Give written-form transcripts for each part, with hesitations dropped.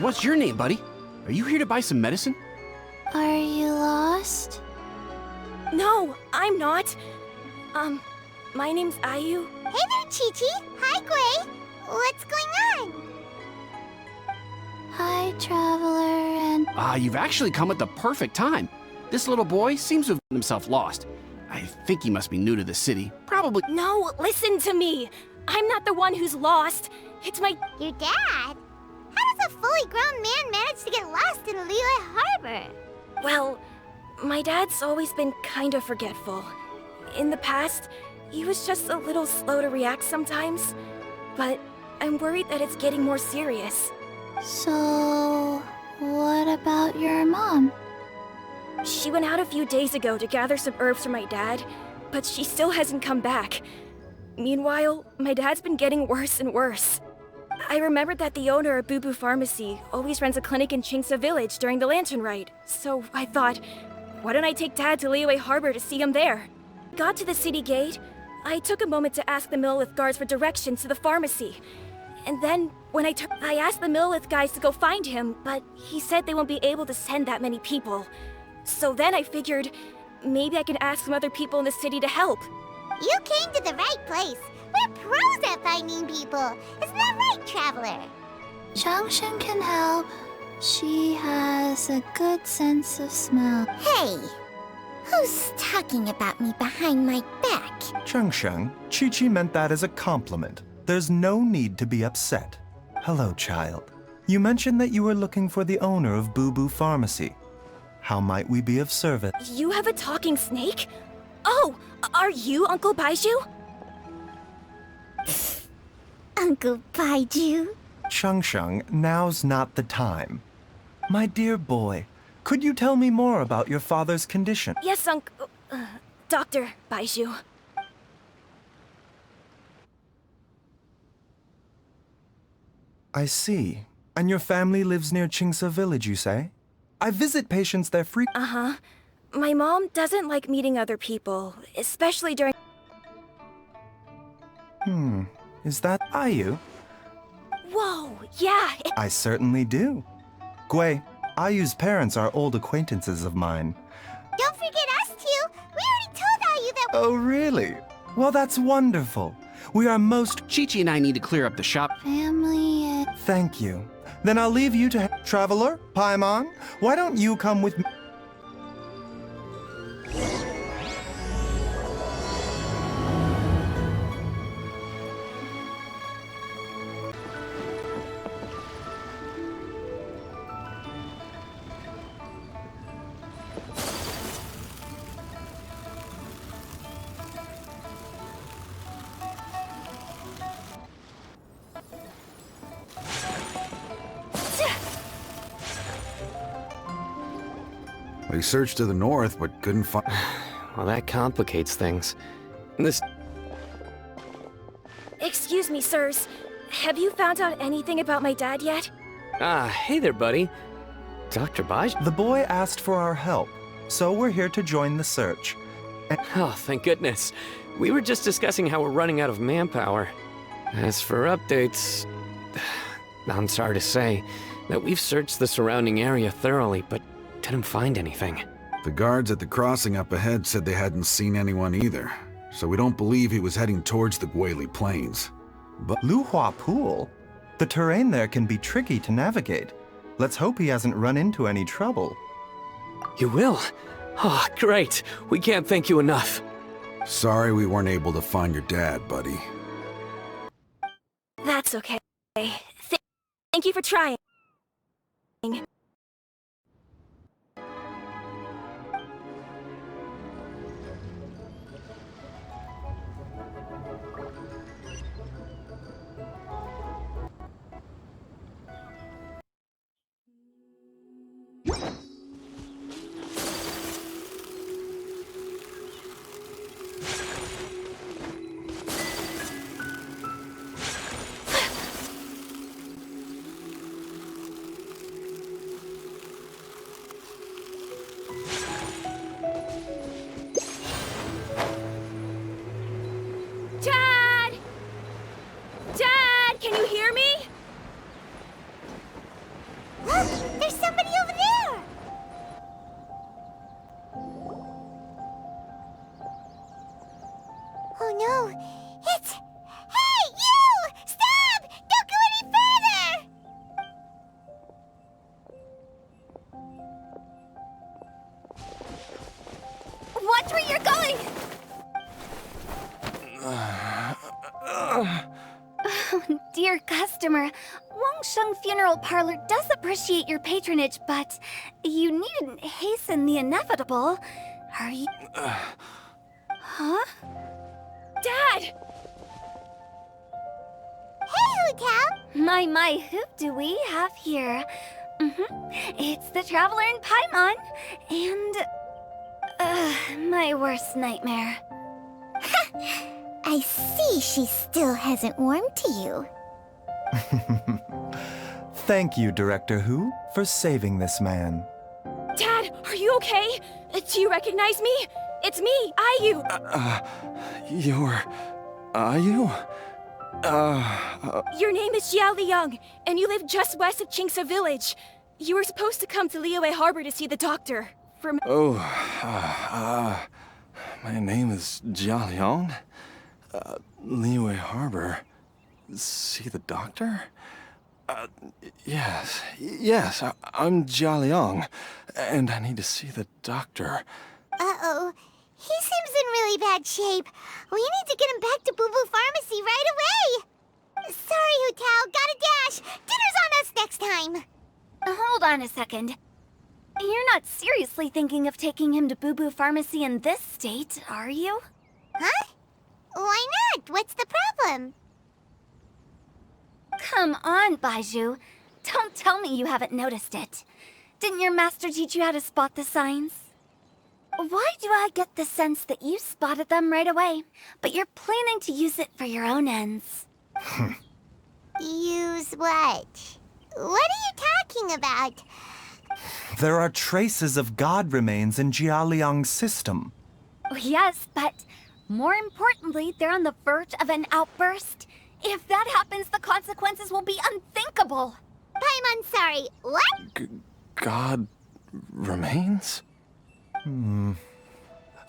What's your name, buddy? Are you here to buy some medicine? Are you lost? No, I'm not. My name's Ayu. Hey there, Chi-Chi. Hi, Gui. What's going on? Hi, traveler, and... You've actually come at the perfect time. This little boy seems to have gotten himself lost. I think he must be new to the city. Probably... No, listen to me. I'm not the one who's lost. It's my... Your dad? How does a fully grown man manage to get lost in Liyue Harbor? Well, my dad's always been kind of forgetful. In the past, he was just a little slow to react sometimes. But I'm worried that it's getting more serious. So... what about your mom? She went out a few days ago to gather some herbs for my dad, but she still hasn't come back. Meanwhile, my dad's been getting worse and worse. I remembered that the owner of Boo Boo Pharmacy always runs a clinic in Chingsa Village during the Lantern Rite, so I thought, why don't I take Dad to Liyue Harbor to see him there? Got to the city gate, I took a moment to ask the Millith guards for directions to the pharmacy. And then, when I asked the Millith guys to go find him, but he said they won't be able to send that many people. So then I figured, maybe I can ask some other people in the city to help. You came to the right place. We're pros at finding people. Isn't that right, traveler? Junction can help. She has a good sense of smell. Hey, who's talking about me behind my back? Chengsheng, Chi-Chi meant that as a compliment. There's no need to be upset. Hello, child. You mentioned that you were looking for the owner of Boo Boo Pharmacy. How might we be of service? You have a talking snake? Oh, are you Uncle Baiju? Uncle Baiju? Chengsheng, now's not the time. My dear boy, could you tell me more about your father's condition? Yes, Dr. Baiju. I see. And your family lives near Chingsa Village, you say? I visit patients there frequently. Uh-huh. My mom doesn't like meeting other people, especially during... Is that Ayu? Whoa, yeah, I certainly do. Gui, Ayu's parents are old acquaintances of mine. Don't forget us two. We already told Ayu that... Oh, really? Well, that's wonderful. We are most... Chi-Chi and I need to clear up the shop. Family... Thank you. Then I'll leave you to... Traveler, Paimon, why don't you come with me? We searched to the north, but couldn't find... Well, that complicates things. This... Excuse me, sirs. Have you found out anything about my dad yet? Hey there, buddy. Dr. Baj? The boy asked for our help, so we're here to join the search. Oh, thank goodness. We were just discussing how we're running out of manpower. As for updates... I'm sorry to say that we've searched the surrounding area thoroughly, but didn't find anything. The guards at the crossing up ahead said they hadn't seen anyone either, so we don't believe he was heading towards the Guili Plains. But Luhua Pool? The terrain there can be tricky to navigate. Let's hope he hasn't run into any trouble. You will? Oh, great. We can't thank you enough. sorry we weren't able to find your dad, buddy. That's okay. Thank you for trying. They're going! Oh, dear customer, Wangsheng Funeral Parlor does appreciate your patronage, but you needn't hasten the inevitable. Are you... Huh? Dad! Hey, Hu-Tao! My, who do we have here? It's the Traveler in Paimon, and... my worst nightmare. I see she still hasn't warmed to you. Thank you, Director Hu, for saving this man. Dad, are you okay? Do you recognize me? It's me, Ayu. You're... Ayu? Your name is Xiao Liang, and you live just west of Qingse village. You were supposed to come to Liyue Harbor to see the doctor. My name is Jia Liang. Liyue Harbor. See the doctor? Yes, I'm Jia Liang, and I need to see the doctor. Uh-oh. He seems in really bad shape. We need to get him back to Boo Boo Pharmacy right away. Sorry, Hu-Tao. Gotta dash. Dinner's on us next time. Hold on a second. You're not seriously thinking of taking him to Boo Boo Pharmacy in this state, are you? Huh? Why not? What's the problem? Come on, Baizhu. Don't tell me you haven't noticed it. Didn't your master teach you how to spot the signs? Why do I get the sense that you spotted them right away, but you're planning to use it for your own ends? Use what? What are you talking about? There are traces of god remains in Jia Liang's system. Yes, but more importantly, they're on the verge of an outburst. If that happens, the consequences will be unthinkable. I'm sorry. What? God remains?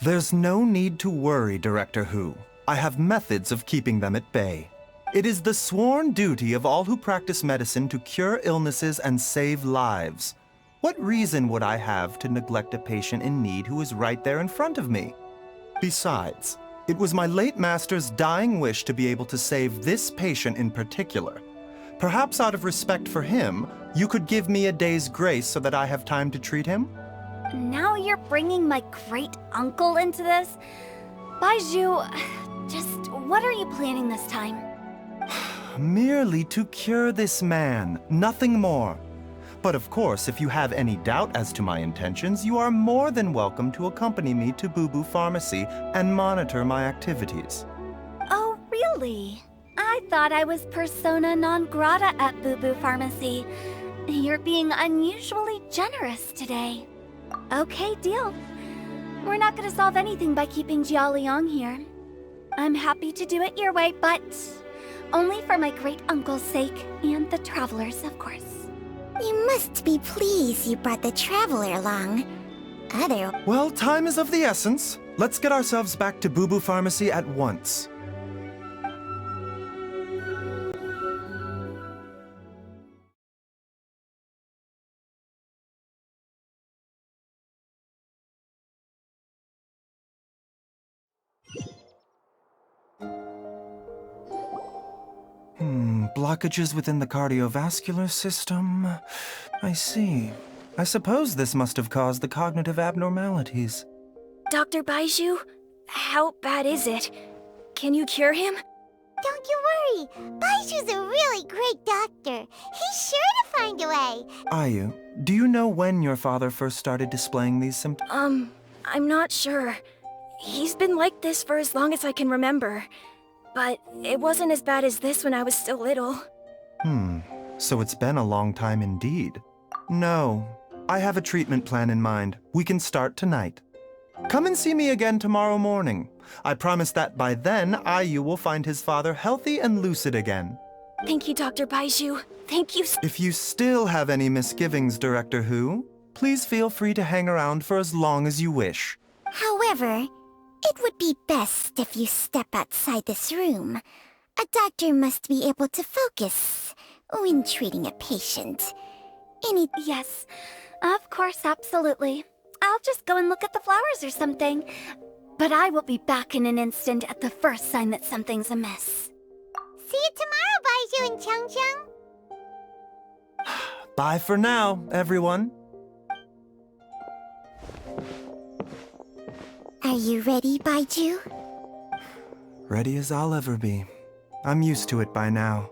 There's no need to worry, Director Hu. I have methods of keeping them at bay. It is the sworn duty of all who practice medicine to cure illnesses and save lives. What reason would I have to neglect a patient in need who is right there in front of me? Besides, it was my late master's dying wish to be able to save this patient in particular. Perhaps out of respect for him, you could give me a day's grace so that I have time to treat him? Now you're bringing my great-uncle into this? Baizhu, just what are you planning this time? Merely to cure this man, nothing more. But of course, if you have any doubt as to my intentions, you are more than welcome to accompany me to Boo Boo Pharmacy and monitor my activities. Oh, really? I thought I was persona non grata at Boo Boo Pharmacy. You're being unusually generous today. Okay, deal. We're not gonna solve anything by keeping Jia Liang here. I'm happy to do it your way, but only for my great-uncle's sake and the travelers, of course. You must be pleased you brought the Traveler along. Well, time is of the essence. Let's get ourselves back to Boo Boo Pharmacy at once. Blockages within the cardiovascular system. I see. I suppose this must have caused the cognitive abnormalities. Dr. Baizhu, how bad is it? Can you cure him? Don't you worry. Baiju's a really great doctor. He's sure to find a way. Ayu, do you know when your father first started displaying these symptoms? I'm not sure. He's been like this for as long as I can remember. But it wasn't as bad as this when I was still little. So it's been a long time indeed. No, I have a treatment plan in mind. We can start tonight. Come and see me again tomorrow morning. I promise that by then, Ayu will find his father healthy and lucid again. Thank you, Dr. Baizhu. Thank you so— If you still have any misgivings, Director Hu, please feel free to hang around for as long as you wish. However, it would be best if you step outside this room. A doctor must be able to focus when treating a patient. Yes, of course, absolutely. I'll just go and look at the flowers or something. But I will be back in an instant at the first sign that something's amiss. See you tomorrow, Baizhu and Chung. Bye for now, everyone. Are you ready, Baizhu? Ready as I'll ever be. I'm used to it by now.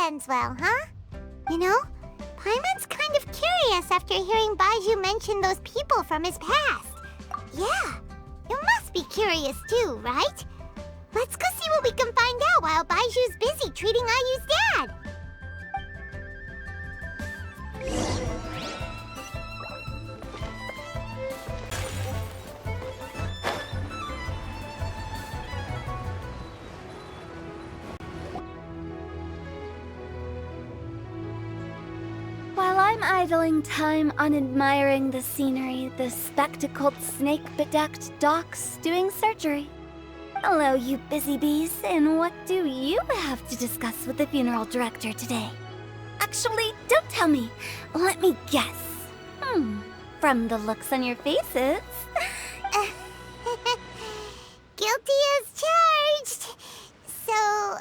Ends well, huh? You know, Paimon's kind of curious after hearing Baizhu mention those people from his past. Yeah, you must be curious too, right? Let's go see what we can find out while Baizhu's busy treating Ayu's dad. While I'm idling time on admiring the scenery, the spectacled snake-bedecked docs doing surgery. Hello, you busy bees, and what do you have to discuss with the funeral director today? Actually, don't tell me. Let me guess. From the looks on your faces. Guilty as charged. So,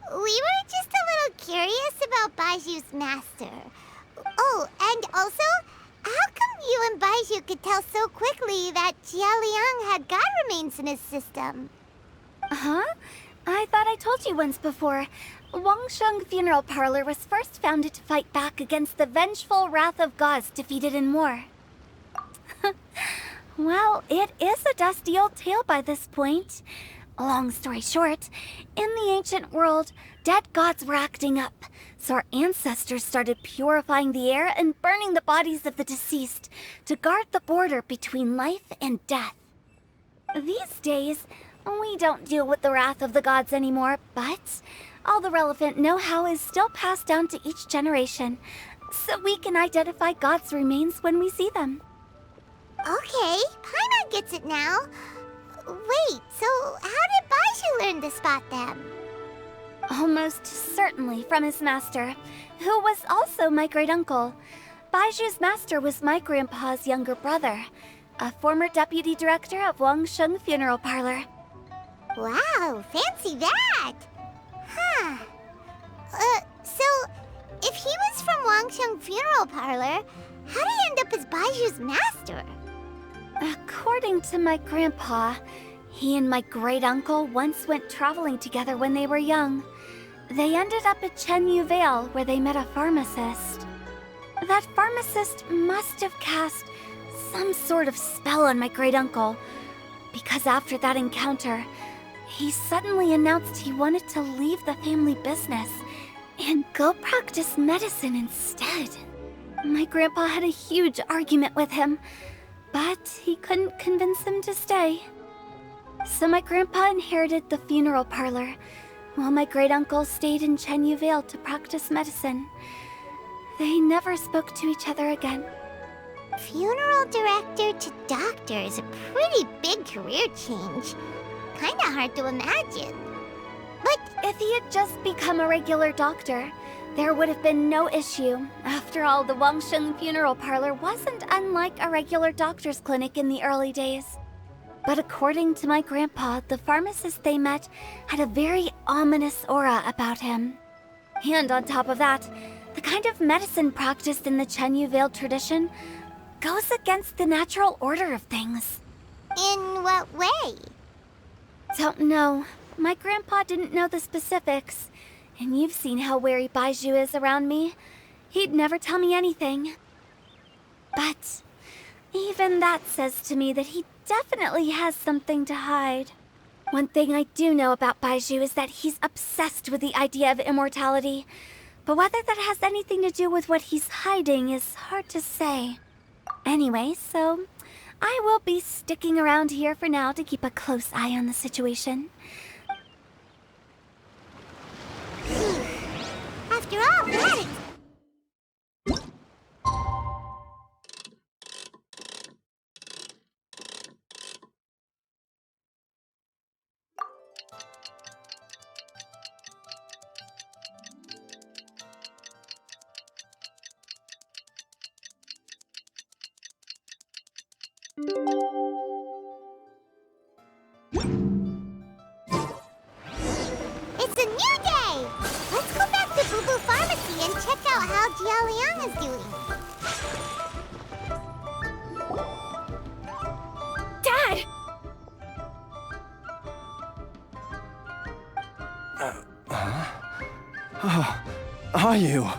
we were just a little curious about Baiju's master. Oh, and also, how come you and Baizhu could tell so quickly that Jialiang had god remains in his system? Huh? I thought I told you once before. Wangsheng Funeral Parlor was first founded to fight back against the vengeful wrath of gods defeated in war. Well, it is a dusty old tale by this point. Long story short, in the ancient world, dead gods were acting up, so our ancestors started purifying the air and burning the bodies of the deceased to guard the border between life and death. These days, we don't deal with the wrath of the gods anymore, but all the relevant know-how is still passed down to each generation, so we can identify gods' remains when we see them. Okay, Paimon gets it now. Wait, so how did Baizhu learn to spot them? Almost certainly from his master, who was also my great-uncle. Baiju's master was my grandpa's younger brother, a former deputy director of Wangsheng Funeral Parlor. Wow, fancy that! Huh. So, if he was from Wangsheng Funeral Parlor, how did he end up as Baiju's master? According to my grandpa, he and my great-uncle once went traveling together when they were young. They ended up at Chenyu Vale, where they met a pharmacist. That pharmacist must have cast some sort of spell on my great-uncle, because after that encounter, he suddenly announced he wanted to leave the family business and go practice medicine instead. My grandpa had a huge argument with him, but he couldn't convince him to stay. So my grandpa inherited the funeral parlor, while my great-uncle stayed in Chenyu Vale to practice medicine. They never spoke to each other again. Funeral director to doctor is a pretty big career change. Kinda hard to imagine. But if he had just become a regular doctor, there would have been no issue. After all, the Wangsheng Funeral Parlor wasn't unlike a regular doctor's clinic in the early days. But according to my grandpa, the pharmacist they met had a very ominous aura about him. And on top of that, the kind of medicine practiced in the Chenyu Vale tradition goes against the natural order of things. In what way? Don't know. My grandpa didn't know the specifics. And you've seen how wary Baizhu is around me. He'd never tell me anything. But even that says to me that he definitely has something to hide. One thing I do know about Baizhu is that he's obsessed with the idea of immortality. But whether that has anything to do with what he's hiding is hard to say. Anyway, so I will be sticking around here for now to keep a close eye on the situation. Got it! It's a new day! Let's go back to Boo Boo Pharmacy and check out how Jialiang is doing. Dad! Are you?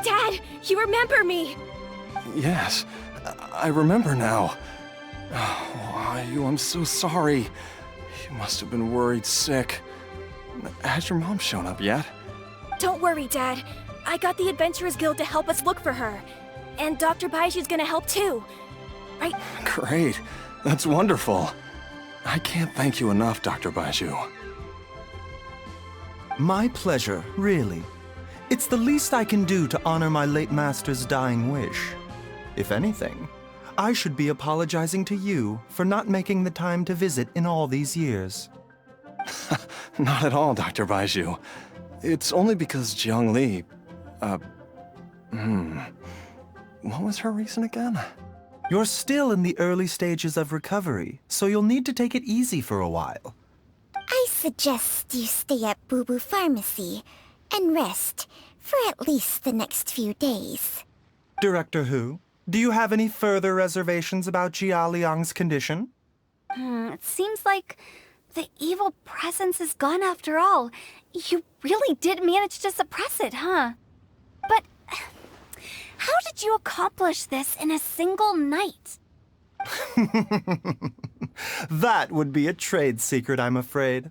Dad, you remember me! Yes, I remember now. Oh, are you? I'm so sorry. You must have been worried sick. Has your mom shown up yet? Don't worry, Dad. I got the Adventurers Guild to help us look for her. And Dr. Baiju's gonna help too. Right? Great. That's wonderful. I can't thank you enough, Dr. Baiju. My pleasure, really. It's the least I can do to honor my late master's dying wish. If anything, I should be apologizing to you for not making the time to visit in all these years. Not at all, Dr. Baiju. It's only because Jiang Li... What was her reason again? You're still in the early stages of recovery, so you'll need to take it easy for a while. I suggest you stay at Boo Boo Pharmacy and rest for at least the next few days. Director Hu, do you have any further reservations about Jia Liang's condition? It seems like the evil presence is gone after all. You really did manage to suppress it, huh? But how did you accomplish this in a single night? That would be a trade secret, I'm afraid.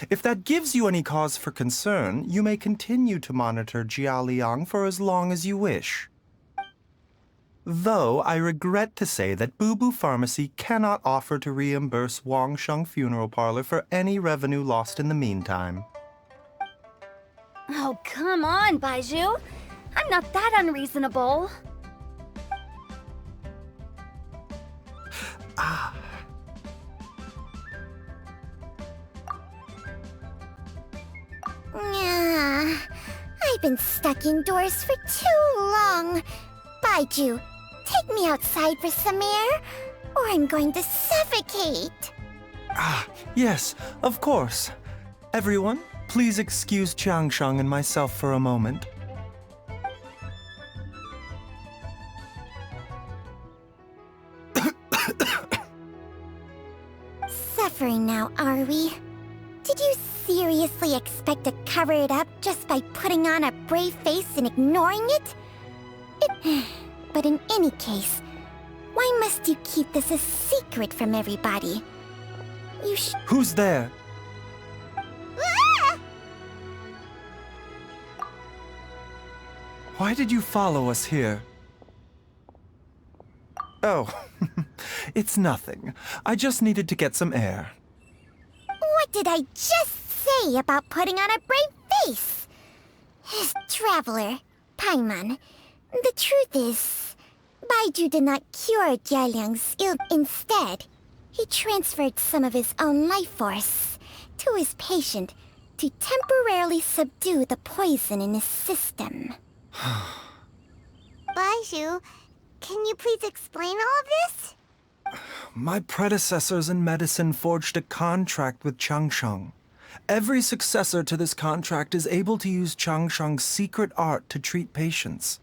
If that gives you any cause for concern, you may continue to monitor Jia Liang for as long as you wish. Though I regret to say that Boo Boo Pharmacy cannot offer to reimburse Wangsheng Funeral Parlor for any revenue lost in the meantime. Oh, come on, Baiju. I'm not that unreasonable. I've been stuck indoors for too long. Baiju, take me outside for some air, or I'm going to suffocate. Yes, of course. Everyone, please excuse Changsheng and myself for a moment. Suffering now, are we? Did you seriously expect to cover it up just by putting on a brave face and ignoring it? But in any case, why must you keep this a secret from everybody? Who's there? Ah! Why did you follow us here? Oh, it's nothing. I just needed to get some air. What did I just say about putting on a brave face? Traveler, Paimon, the truth is, Baiju did not cure Jialiang's ill. Instead, he transferred some of his own life force to his patient to temporarily subdue the poison in his system. Baiju, can you please explain all of this? My predecessors in medicine forged a contract with Changsheng. Every successor to this contract is able to use Changsheng's secret art to treat patients.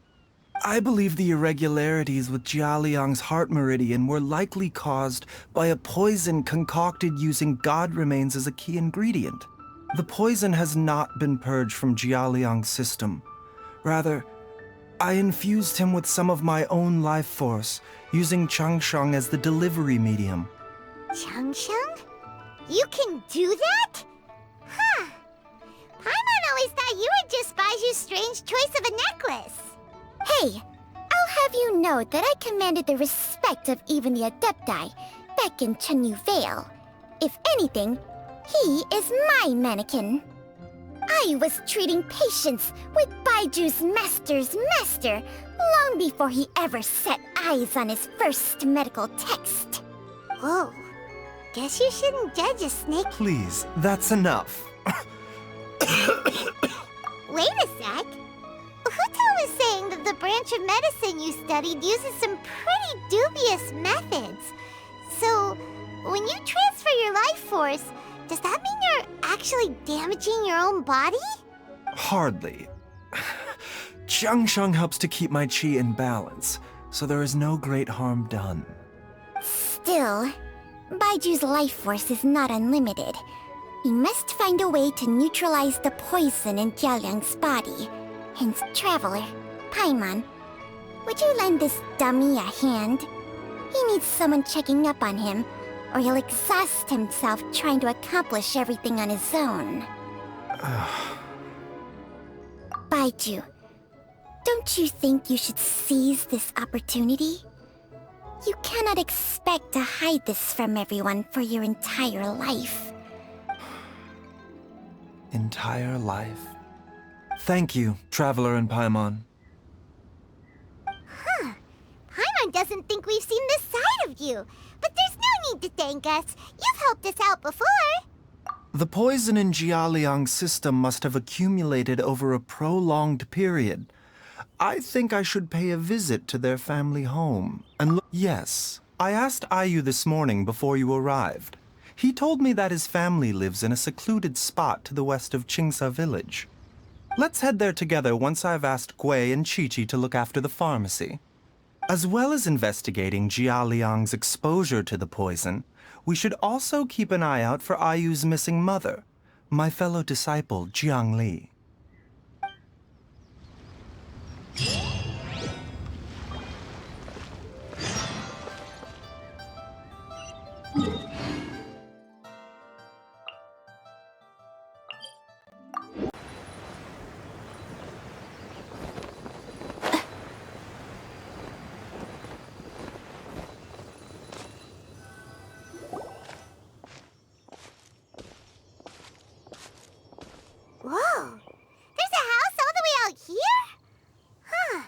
I believe the irregularities with Jia Liang's heart meridian were likely caused by a poison concocted using god remains as a key ingredient. The poison has not been purged from Jia Liang's system. Rather, I infused him with some of my own life force, using Changsheng as the delivery medium. Changsheng? You can do that? Huh. Paimon always thought you were just Baiju's strange choice of a necklace. Hey, I'll have you know that I commanded the respect of even the Adepti back in Chenyu Vale. If anything, he is my mannequin. I was treating patients with Baiju's master's master long before he ever set eyes on his first medical text. Whoa. Guess you shouldn't judge a snake. Please, that's enough. Wait a sec. Huto was saying that the branch of medicine you studied uses some pretty dubious methods. So, when you transfer your life force, does that mean you're actually damaging your own body? Hardly. Jiangsheng helps to keep my chi in balance, so there is no great harm done. Still, Baiju's life force is not unlimited. We must find a way to neutralize the poison in Jialiang's body. Hence, Traveler, Paimon, would you lend this dummy a hand? He needs someone checking up on him, or he'll exhaust himself trying to accomplish everything on his own. Baiju, don't you think you should seize this opportunity? You cannot expect to hide this from everyone for your entire life. Entire life? Thank you, Traveler and Paimon. Paimon doesn't think we've seen this side of you, but there's no need to thank us. You've helped us out before. The poison in Jialiang's system must have accumulated over a prolonged period. I think I should pay a visit to their family home and look. Yes, I asked Ayu this morning before you arrived. He told me that his family lives in a secluded spot to the west of Qingsa village. Let's head there together once I've asked Gui and Chi-Chi to look after the pharmacy. As well as investigating Jialiang's exposure to the poison, we should also keep an eye out for Ayu's missing mother, my fellow disciple Jiang Li. Whoa! There's a house all the way out here? Huh.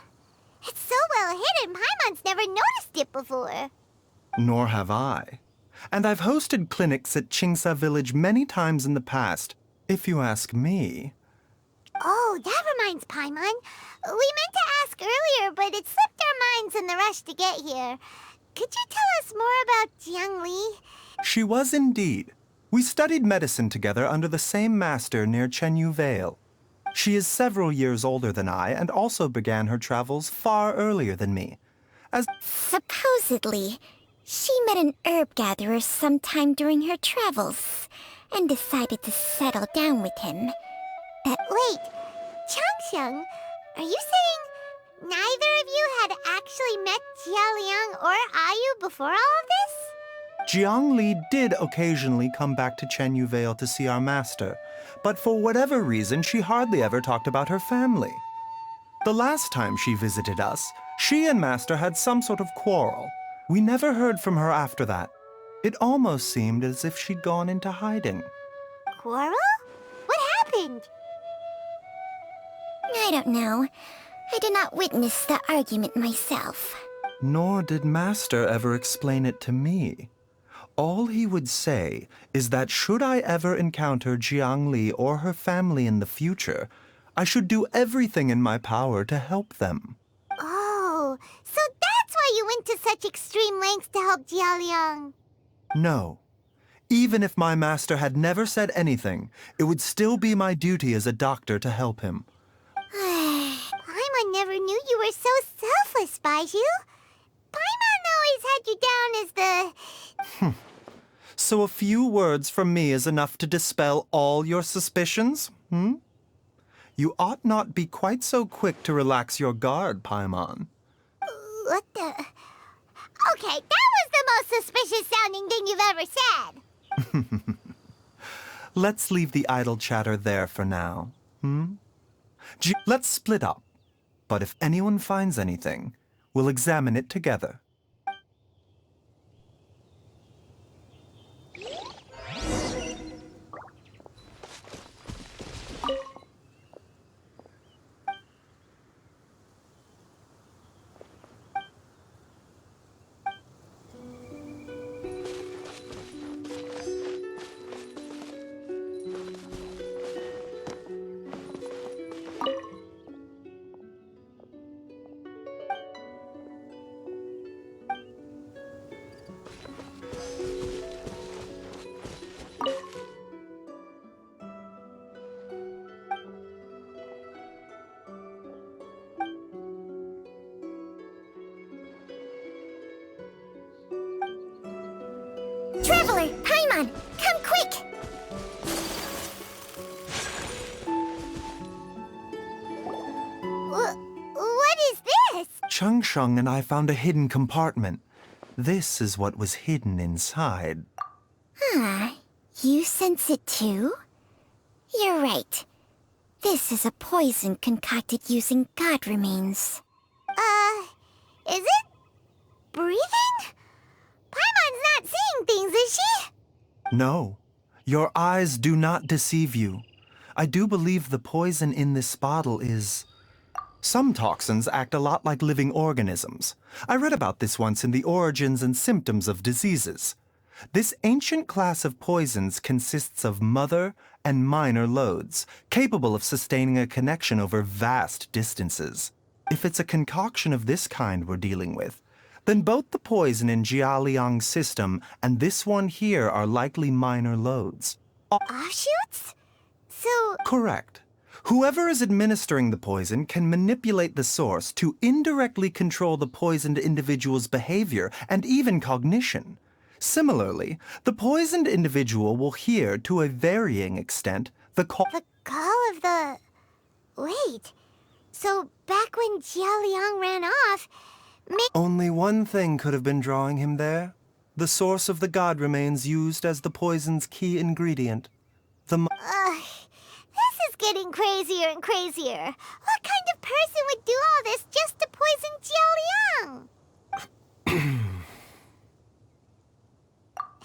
It's so well hidden, Paimon's never noticed it before. Nor have I. And I've hosted clinics at Qingsa village many times in the past, if you ask me. Oh, that reminds Paimon. We meant to ask earlier, but it slipped our minds in the rush to get here. Could you tell us more about Jiang Li? She was indeed. We studied medicine together under the same master near Chenyu Vale. She is several years older than I and also began her travels far earlier than me. Supposedly, she met an herb gatherer sometime during her travels and decided to settle down with him. Wait, Changsheng, are you saying neither of you had actually met Jialiang or Ayu before all of this? Jiang Li did occasionally come back to Chenyu Vale to see our master, but for whatever reason, she hardly ever talked about her family. The last time she visited us, she and master had some sort of quarrel. We never heard from her after that. It almost seemed as if she'd gone into hiding. Quarrel? What happened? I don't know. I did not witness the argument myself. Nor did master ever explain it to me. All he would say is that should I ever encounter Jiang Li or her family in the future, I should do everything in my power to help them. Oh, so that's why you went to such extreme lengths to help Jialiang. No. Even if my master had never said anything, it would still be my duty as a doctor to help him. Paimon never knew you were so selfless, Baiju. Paimon always had you down as the... So a few words from me is enough to dispel all your suspicions, You ought not be quite so quick to relax your guard, Paimon. What the... Okay, that was the most suspicious-sounding thing you've ever said. Let's leave the idle chatter there for now, Let's split up. But if anyone finds anything, we'll examine it together. Traveler, Paimon, come quick! What is this? Chung and I found a hidden compartment. This is what was hidden inside. You sense it too? You're right. This is a poison concocted using god remains. Is it? Breathing? Paimon's not seeing things, is she? No, your eyes do not deceive you. I do believe the poison in this bottle is... Some toxins act a lot like living organisms. I read about this once in the Origins and Symptoms of Diseases. This ancient class of poisons consists of mother and minor loads, capable of sustaining a connection over vast distances. If it's a concoction of this kind we're dealing with, then both the poison in Jialiang's system and this one here are likely minor loads. Offshoots? So... Correct. Whoever is administering the poison can manipulate the source to indirectly control the poisoned individual's behavior and even cognition. Similarly, the poisoned individual will hear, to a varying extent, the call... The call of the... Wait. So back when Jialiang ran off... Only one thing could have been drawing him there. The source of the god remains used as the poison's key ingredient. This is getting crazier and crazier. What kind of person would do all this just to poison Jialiang?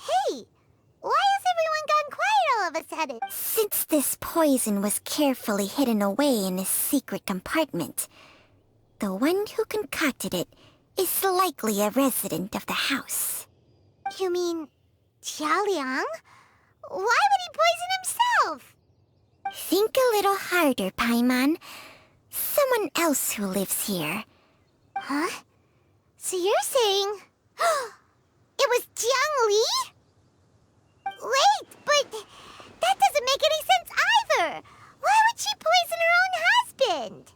Hey, why has everyone gone quiet all of a sudden? Since this poison was carefully hidden away in a secret compartment, the one who concocted it is likely a resident of the house. You mean Jialiang? Why would he poison himself? Think a little harder, Paimon. Someone else who lives here. Huh? So you're saying... it was Jiang Li? Wait, but that doesn't make any sense either. Why would she poison her own husband?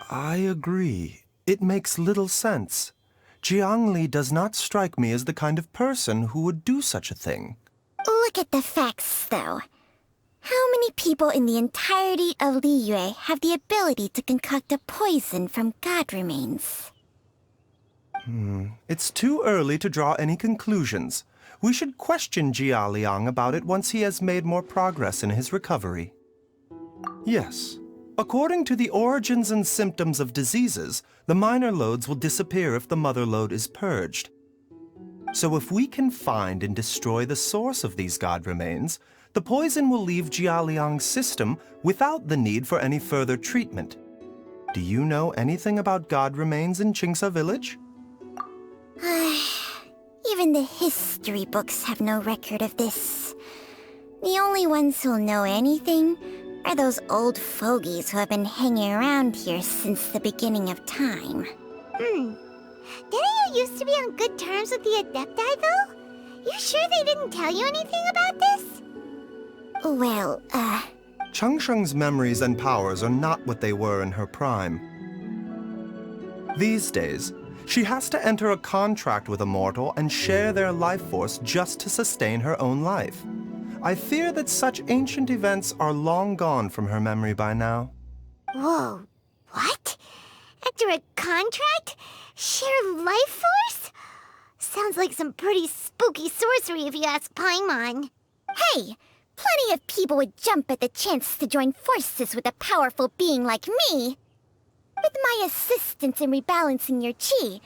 I agree. It makes little sense. Jiang Li does not strike me as the kind of person who would do such a thing. Look at the facts, though. How many people in the entirety of Liyue have the ability to concoct a poison from god remains? It's too early to draw any conclusions. We should question Jialiang about it once he has made more progress in his recovery. Yes. According to the Origins and Symptoms of Diseases, the minor loads will disappear if the mother load is purged. So if we can find and destroy the source of these god remains, the poison will leave Jialiang's system without the need for any further treatment. Do you know anything about god remains in Qingsa village? Even the history books have no record of this. The only ones who'll know anything are those old fogies who have been hanging around here since the beginning of time. Didn't you used to be on good terms with the Adepti, though? You sure they didn't tell you anything about this? Well, Changsheng's memories and powers are not what they were in her prime. These days, she has to enter a contract with a mortal and share their life force just to sustain her own life. I fear that such ancient events are long gone from her memory by now. Whoa, what? Enter a contract? Share life force? Sounds like some pretty spooky sorcery if you ask Paimon. Hey, plenty of people would jump at the chance to join forces with a powerful being like me. With my assistance in rebalancing your chi,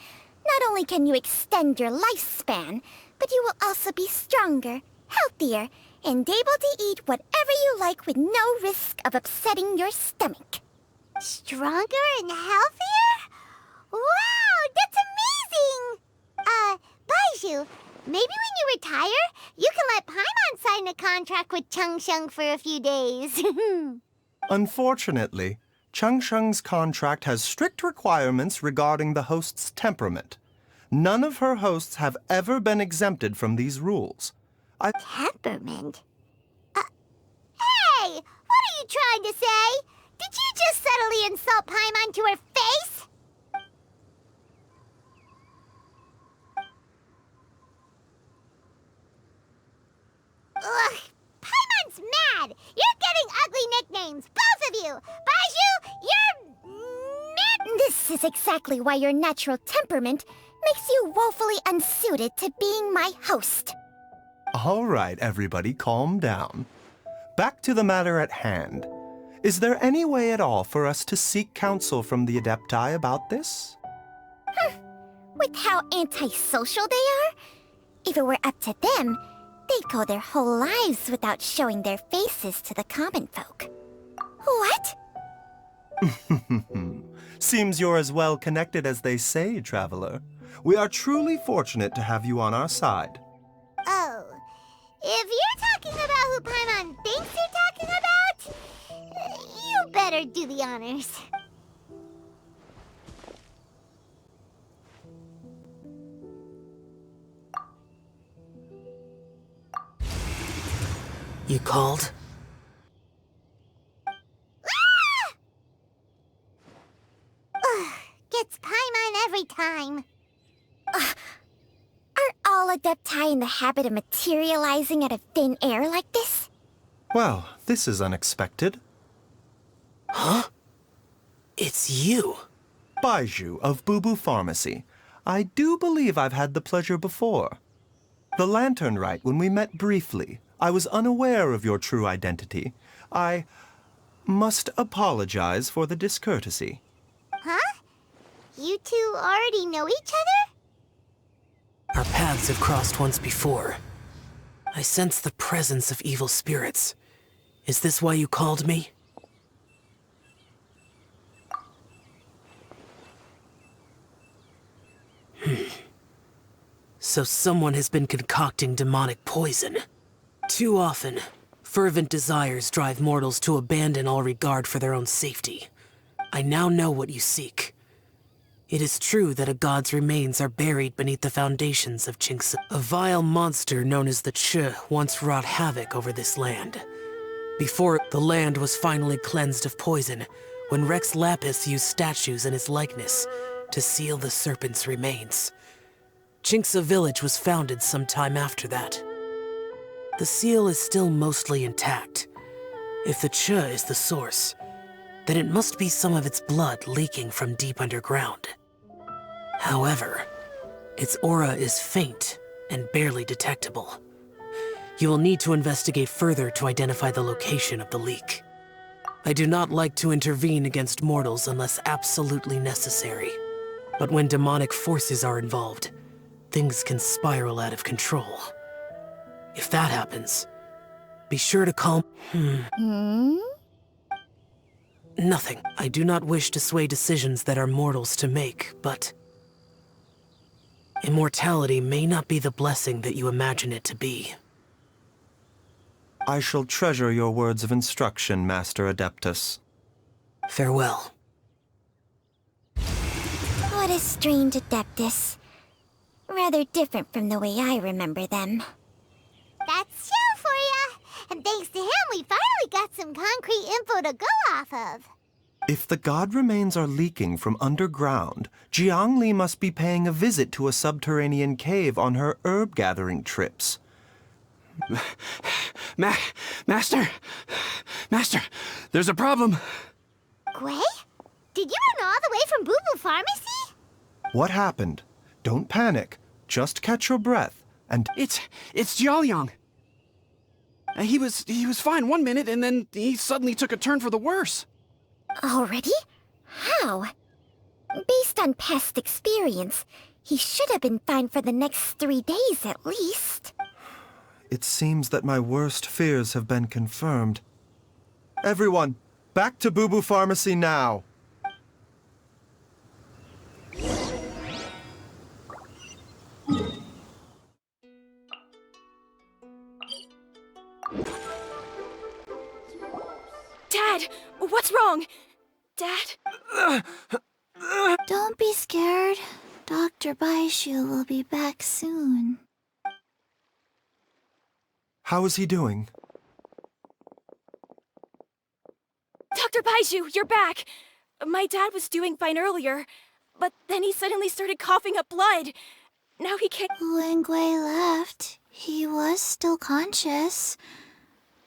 not only can you extend your lifespan, but you will also be stronger, healthier, and able to eat whatever you like with no risk of upsetting your stomach. Stronger and healthier? Wow, that's amazing! Baizhu, maybe when you retire, you can let Paimon sign a contract with Changsheng for a few days. Unfortunately, Changsheng's contract has strict requirements regarding the host's temperament. None of her hosts have ever been exempted from these rules. Temperament? Hey! What are you trying to say? Did you just subtly insult Paimon to her face? brains, both of you! Baiju, you're... This is exactly why your natural temperament makes you woefully unsuited to being my host. All right, everybody, calm down. Back to the matter at hand. Is there any way at all for us to seek counsel from the Adepti about this? With how antisocial they are, if it were up to them, they'd go their whole lives without showing their faces to the common folk. What? Seems you're as well connected as they say, Traveler. We are truly fortunate to have you on our side. Oh, if you're talking about who Paimon thinks you're talking about, you better do the honors. You called? Gets Paimon every time. Are all Adepti in the habit of materializing out of thin air like this? Well, this is unexpected. Huh? It's you. Baiju of Bubu Pharmacy. I do believe I've had the pleasure before. The Lantern Rite, when we met briefly, I was unaware of your true identity. I must apologize for the discourtesy. Huh? You two already know each other? Our paths have crossed once before. I sense the presence of evil spirits. Is this why you called me? So someone has been concocting demonic poison. Too often, fervent desires drive mortals to abandon all regard for their own safety. I now know what you seek. It is true that a god's remains are buried beneath the foundations of Jinx. A vile monster known as the Ch once wrought havoc over this land. Before the land was finally cleansed of poison, when Rex Lapis used statues in his likeness to seal the serpent's remains. Jinxa village was founded some time after that. The seal is still mostly intact. If the Ch is the source, then it must be some of its blood leaking from deep underground. However, its aura is faint and barely detectable. You will need to investigate further to identify the location of the leak. I do not like to intervene against mortals unless absolutely necessary. But when demonic forces are involved, things can spiral out of control. If that happens, be sure to call... Nothing. I do not wish to sway decisions that are mortals to make, but... immortality may not be the blessing that you imagine it to be. I shall treasure your words of instruction, Master Adeptus. Farewell. What a strange Adeptus. Rather different from the way I remember them. That's Shell for ya! And thanks to him, we finally got some concrete info to go off of. If the god remains are leaking from underground, Jiangli must be paying a visit to a subterranean cave on her herb-gathering trips. Master, there's a problem. Gwei? Did you run all the way from Bubu Pharmacy? What happened? Don't panic. Just catch your breath, and... It's Jiaoyang. He was fine one minute, and then he suddenly took a turn for the worse. Already? How? Based on past experience, he should have been fine for the next 3 days at least. It seems that my worst fears have been confirmed. Everyone, back to Bubu Pharmacy now! Dad! What's wrong? Dad? Don't be scared. Dr. Baishu will be back soon. How is he doing? Dr. Baiju, you're back! My dad was doing fine earlier, but then he suddenly started coughing up blood. Now he can't... When Gwei left, he was still conscious,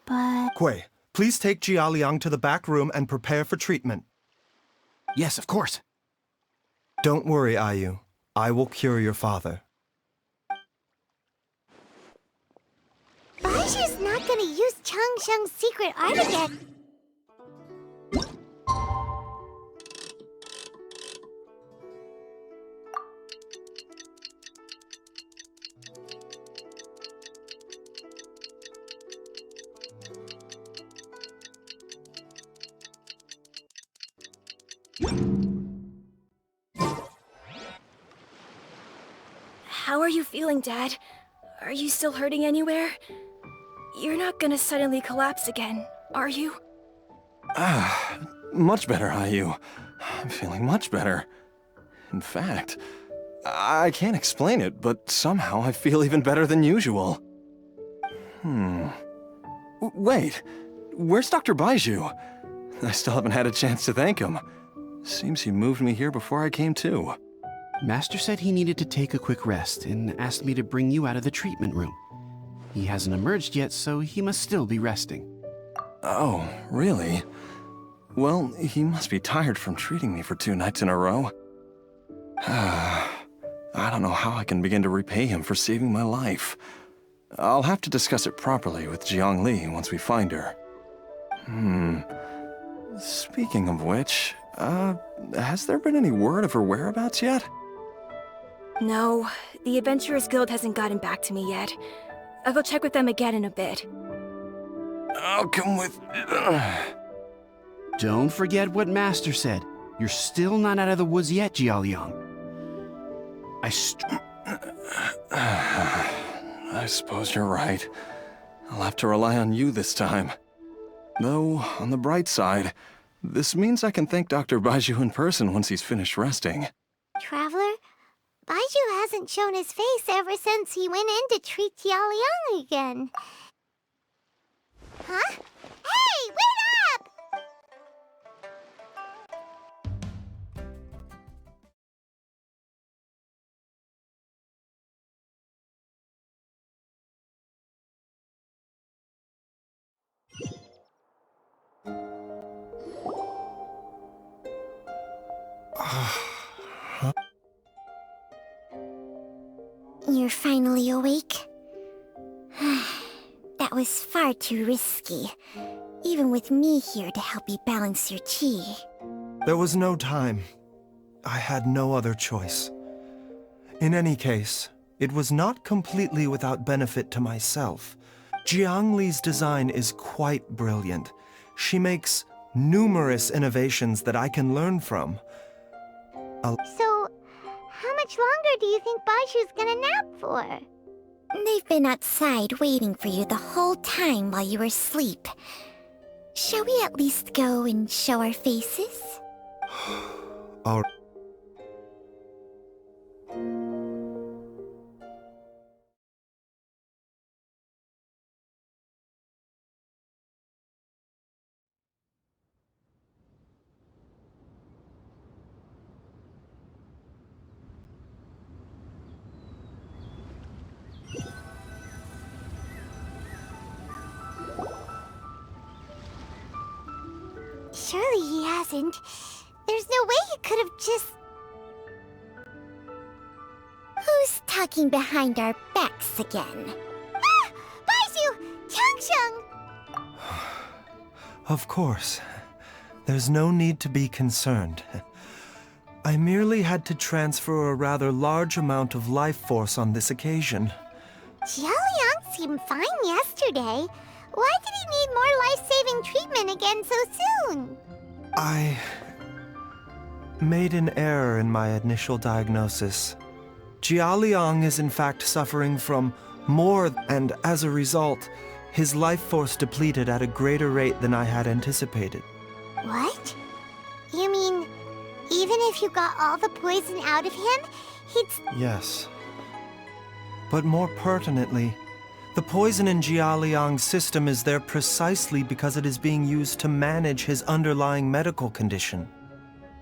but... Gwei, Please take Jialiang to the back room and prepare for treatment. Yes, of course. Don't worry, Ayu. I will cure your father. Baiju's not gonna use Changsheng's secret art again. How are you feeling, Dad? Are you still hurting anywhere? You're not gonna suddenly collapse again, are you? Much better, Ayu. I'm feeling much better. In fact, I can't explain it, but somehow I feel even better than usual. Wait, where's Dr. Baiju? I still haven't had a chance to thank him. Seems he moved me here before I came to. Master said he needed to take a quick rest and asked me to bring you out of the treatment room. He hasn't emerged yet, so he must still be resting. Oh, really? Well, he must be tired from treating me for 2 nights in a row. I don't know how I can begin to repay him for saving my life. I'll have to discuss it properly with Jiang Li once we find her. Speaking of which, has there been any word of her whereabouts yet? No, the Adventurers Guild hasn't gotten back to me yet. I'll go check with them again in a bit. I'll come with... Don't forget what Master said. You're still not out of the woods yet, Jialiang. I suppose you're right. I'll have to rely on you this time. Though, on the bright side, this means I can thank Dr. Baiju in person once he's finished resting. Traveler, Baiju hasn't shown his face ever since he went in to treat Jialiang again. Huh? Hey, wait up! You're finally awake? That was far too risky, even with me here to help you balance your chi. There was no time. I had no other choice. In any case, it was not completely without benefit to myself. Jiang Li's design is quite brilliant. She makes numerous innovations that I can learn from. So, how much longer do you think Baiju's gonna nap for? They've been outside waiting for you the whole time while you were asleep. Shall we at least go and show our faces? All Surely he hasn't. There's no way he could have just... Who's talking behind our backs again? Ah! Baiju! Changsheng! Of course. There's no need to be concerned. I merely had to transfer a rather large amount of life force on this occasion. Jialiang seemed fine yesterday. Why did he need more life-saving treatment again so soon? I made an error in my initial diagnosis. Jialiang is in fact suffering from more, and as a result, his life force depleted at a greater rate than I had anticipated. What? You mean, even if you got all the poison out of him, he'd... Yes. But more pertinently, the poison in Jialiang's system is there precisely because it is being used to manage his underlying medical condition.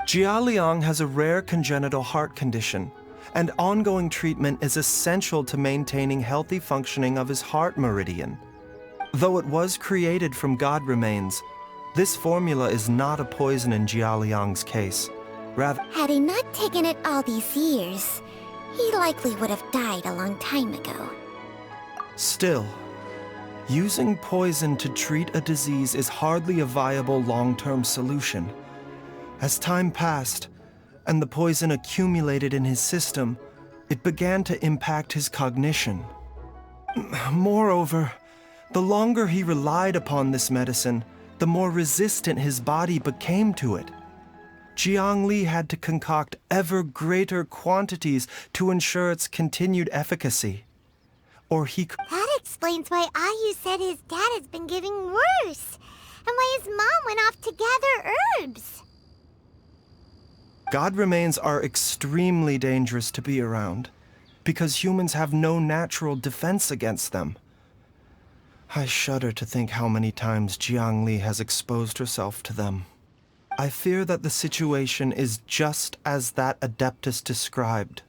Jialiang has a rare congenital heart condition, and ongoing treatment is essential to maintaining healthy functioning of his heart meridian. Though it was created from god remains, this formula is not a poison in Jialiang's case. Rather, Had he not taken it all these years, he likely would have died a long time ago. still, using poison to treat a disease is hardly a viable long-term solution. As time passed, and the poison accumulated in his system, it began to impact his cognition. Moreover, the longer he relied upon this medicine, the more resistant his body became to it. Jiangli had to concoct ever greater quantities to ensure its continued efficacy. Or he could... That explains why Ayu said his dad has been getting worse, and why his mom went off to gather herbs. God remains are extremely dangerous to be around, because humans have no natural defense against them. I shudder to think how many times Jiangli has exposed herself to them. I fear that the situation is just as that Adeptus described.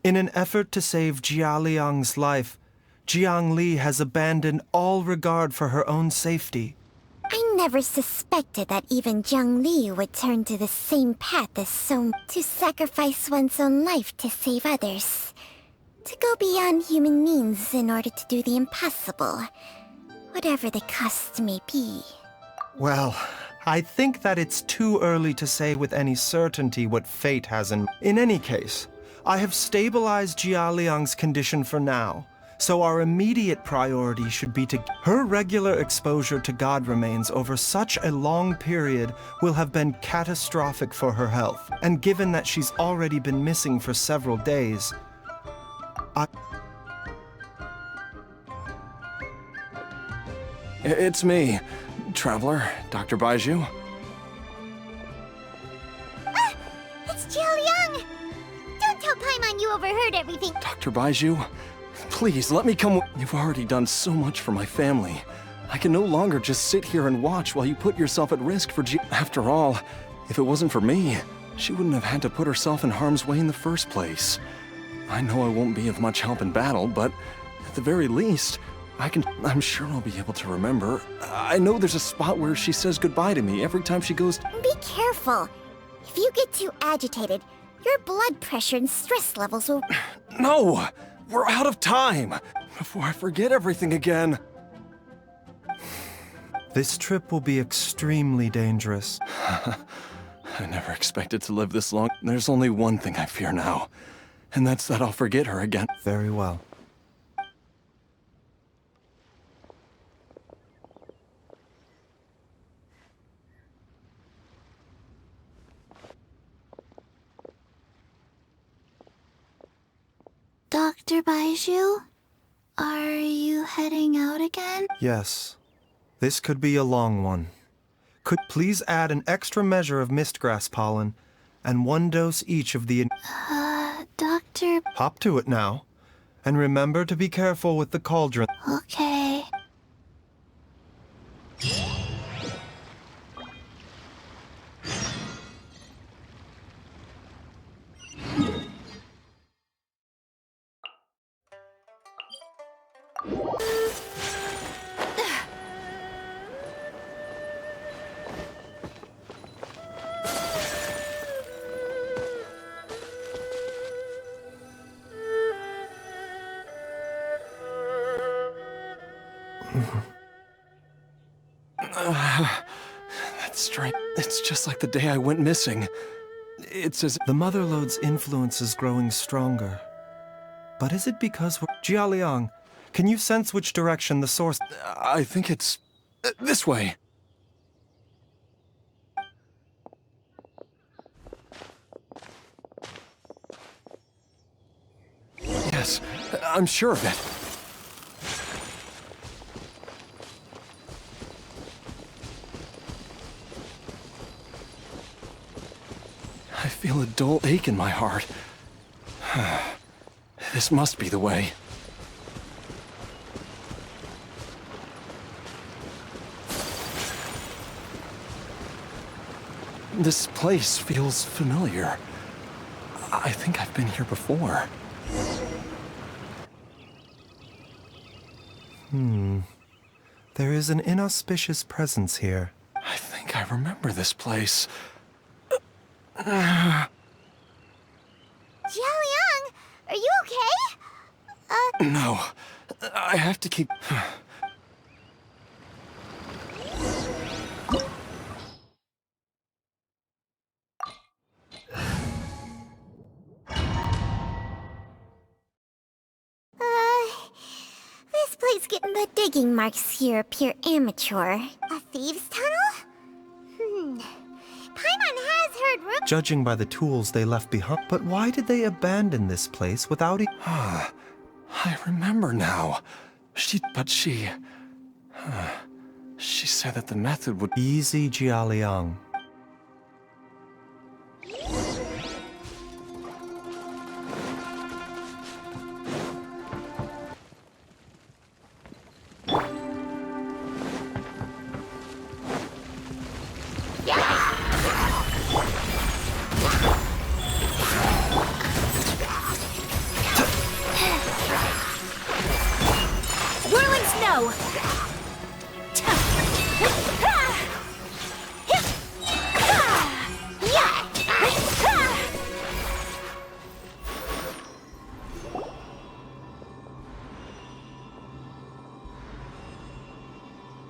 In an effort to save Jialiang's life, Jiangli has abandoned all regard for her own safety. I never suspected that even Jiangli would turn to the same path as Song, to sacrifice one's own life to save others. To go beyond human means in order to do the impossible, whatever the cost may be. Well, I think that it's too early to say with any certainty what fate has in... In any case, I have stabilized Jialiang's condition for now, so our immediate priority should be to... Her regular exposure to God remains over such a long period will have been catastrophic for her health, and given that she's already been missing for several days, It's me, Traveler, Dr. Baiju. Ah! It's Jialiang! Don't tell Paimon you overheard everything. Dr. Baiju, please let me come. You've already done so much for my family. I can no longer just sit here and watch while you put yourself at risk for After all, if it wasn't for me, she wouldn't have had to put herself in harm's way in the first place. I know I won't be of much help in battle, but at the very least, I'm sure I'll be able to remember. I know there's a spot where she says goodbye to me every time she goes... Be careful. If you get too agitated, your blood pressure and stress levels will... No! We're out of time! Before I forget everything again. this trip will be extremely dangerous. I never expected to live this long. There's only one thing I fear now, and that's that I'll forget her again. Very well. Dr. Baiju? Are you heading out again? Yes. This could be a long one. Could please add an extra measure of mistgrass pollen, and 1 dose each of the... Doctor... Hop to it now. And remember to be careful with the cauldron. Okay. That's strange. It's just like the day I went missing. It's as... The Mother Lode's influence is growing stronger. But is it because we're... Jialiang, can you sense which direction the source... I think it's... this way. Yes, I'm sure of it. I feel a dull ache in my heart. This must be the way. This place feels familiar. I think I've been here before. There is an inauspicious presence here. I think I remember this place. Jiaoliang, are you okay? No, I have to keep... This place getting the digging marks here appear amateur. A thieves' tunnel? Paimon has heard rumors. Judging by the tools they left behind. But why did they abandon this place without I remember now. She said that the method would... Easy, Jiaoliang. Whirling snow!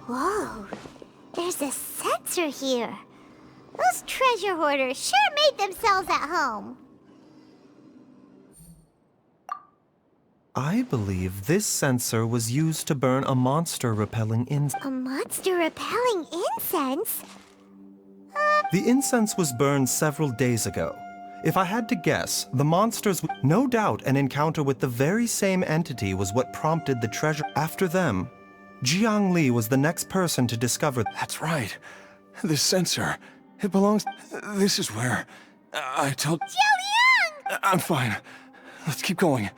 Whoa, there's a sensor here. Those treasure hoarders sure made themselves at home. I believe this sensor was used to burn a monster-repelling incense. A monster-repelling incense? The incense was burned several days ago. If I had to guess, the monsters would... No doubt an encounter with the very same entity was what prompted the treasure. After them, Jiang Li was the next person to discover... That's right. This sensor, it belongs... This is where... I told... Jiaoliang! I'm fine. Let's keep going.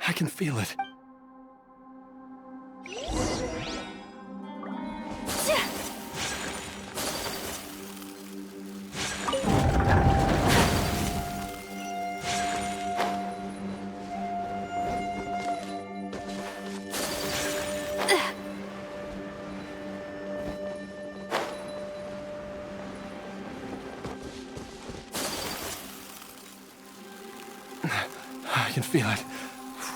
I can feel it. I can feel it.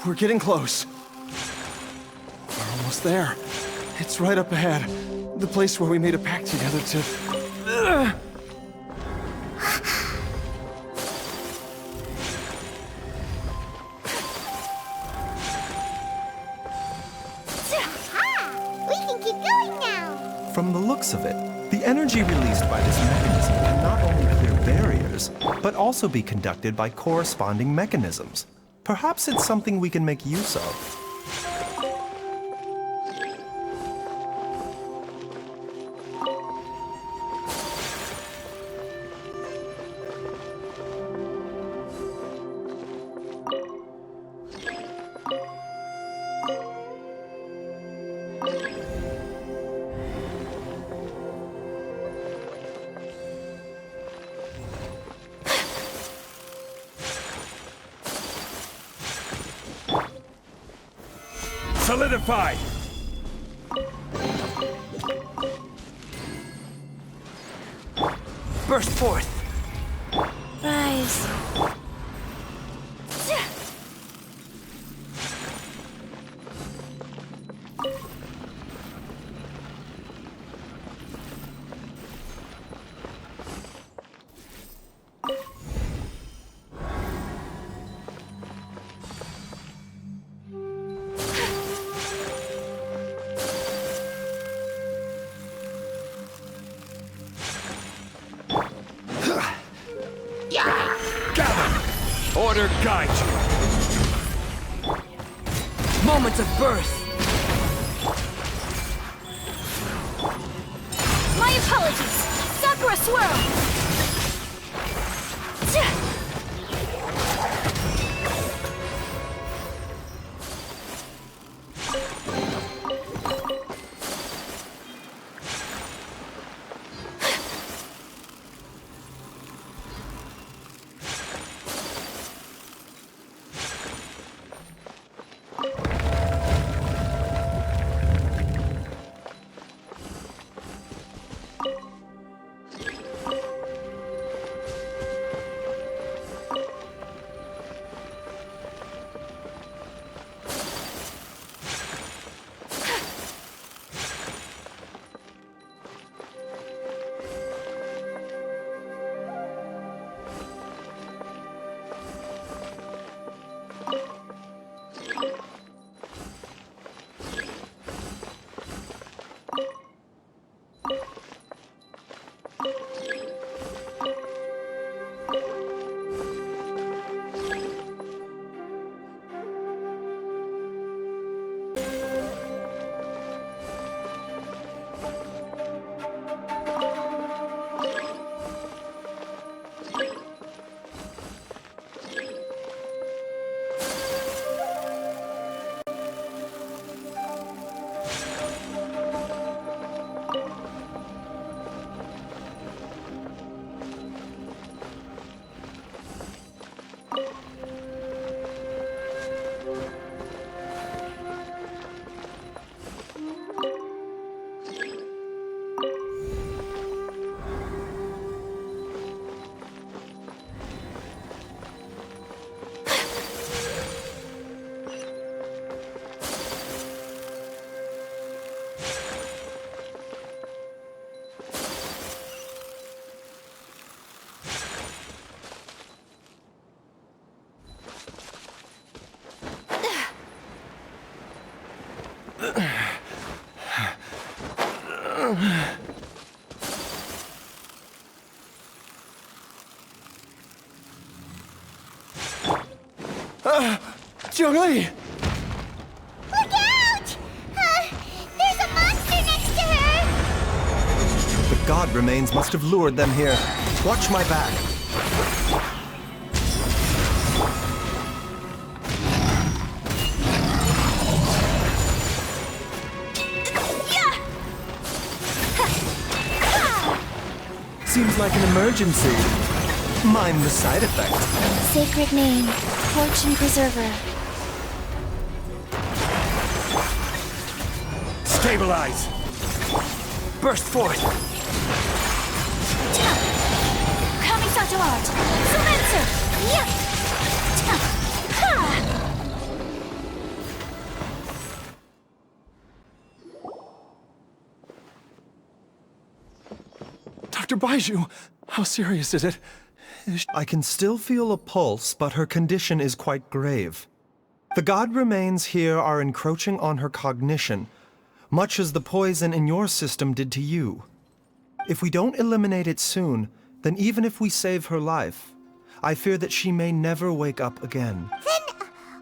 We're getting close. We're almost there. It's right up ahead. The place where we made a pact together to... We can keep going now. From the looks of it, the energy released by this mechanism can not only clear barriers, but also be conducted by corresponding mechanisms. Perhaps it's something we can make use of. Solidified! Burst forth! Rise. Order guide you! Moments of birth! My apologies! Sakura Swirl! Jiangli! Look out! There's a monster next to her! The god remains must have lured them here. Watch my back. Seems like an emergency. Mind the side effect. Sacred name, fortune preserver. Stabilize! Burst forth! Kamisato art! Silencer! Yeah! Dr. Baiju, how serious is it? I can still feel a pulse, but her condition is quite grave. The god remains here are encroaching on her cognition, much as the poison in your system did to you. If we don't eliminate it soon, then even if we save her life, I fear that she may never wake up again. Then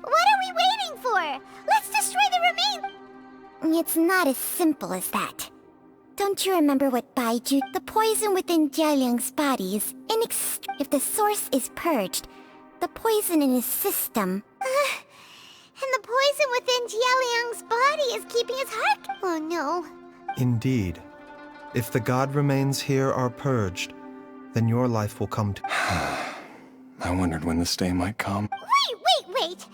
what are we waiting for? Let's destroy the remains! It's not as simple as that. Don't you remember what Baiju... The poison within Jialiang's body is if the source is purged, the poison in his system... and the poison within Jialiang's body is keeping his heart... Oh no. Indeed. If the god remains here are purged, then your life will come to... I wondered when this day might come. Wait!